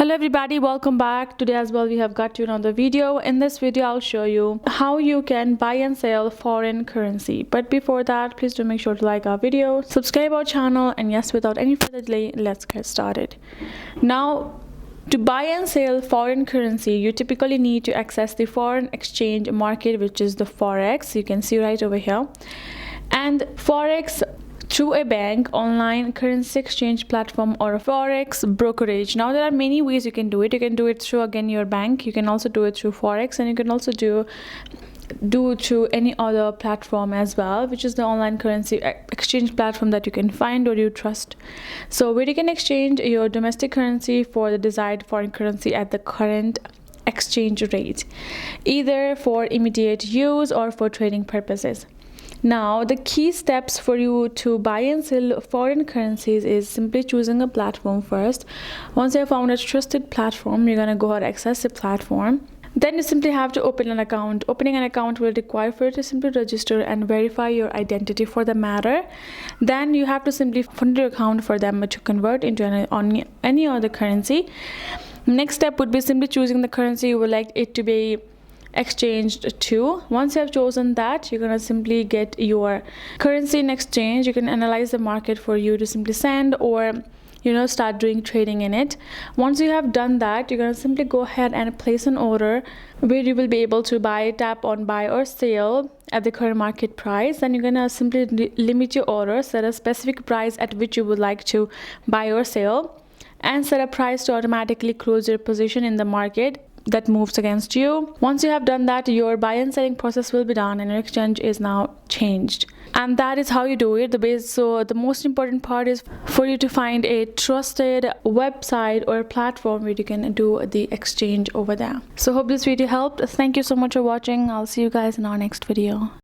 Hello everybody, welcome back. Today as well we have got to another video. In this video I'll show you how you can buy and sell foreign currency. But before that, please do make sure to like our video, subscribe our channel, and yes, without any further delay, let's get started. Now, to buy and sell foreign currency, you typically need to access the foreign exchange market, which is the Forex. You can see right over here. And Forex through a bank, online currency exchange platform, or a Forex brokerage. Now there are many ways you can do it. You can do it through again your bank. You can also do it through Forex, and you can also do through any other platform as well, which is the online currency exchange platform that you can find or you trust. So where you can exchange your domestic currency for the desired foreign currency at the current exchange rate, either for immediate use or for trading purposes. Now, the key steps for you to buy and sell foreign currencies is simply choosing a platform first. Once you have found a trusted platform, you're going to go ahead and access the platform. Then you simply have to open an account. Opening an account will require for you to simply register and verify your identity for the matter. Then you have to simply fund your account for them to convert into any other currency. Next step would be simply choosing the currency you would like it to be exchanged to. Once you have chosen that, you're going to simply get your currency in exchange. You can analyze the market for you to simply send or start doing trading in it. Once you have done that, you're going to simply go ahead and place an order where you will be able to tap on buy or sell at the current market price. Then you're going to simply limit your order, set a specific price at which you would like to buy or sell, and set a price to automatically close your position in the market that moves against you. Once you have done that, your buy and selling process will be done and your exchange is now changed. And that is how you do it. So the most important part is for you to find a trusted website or platform where you can do the exchange over there. So hope this video helped. Thank you so much for watching. I'll see you guys in our next video.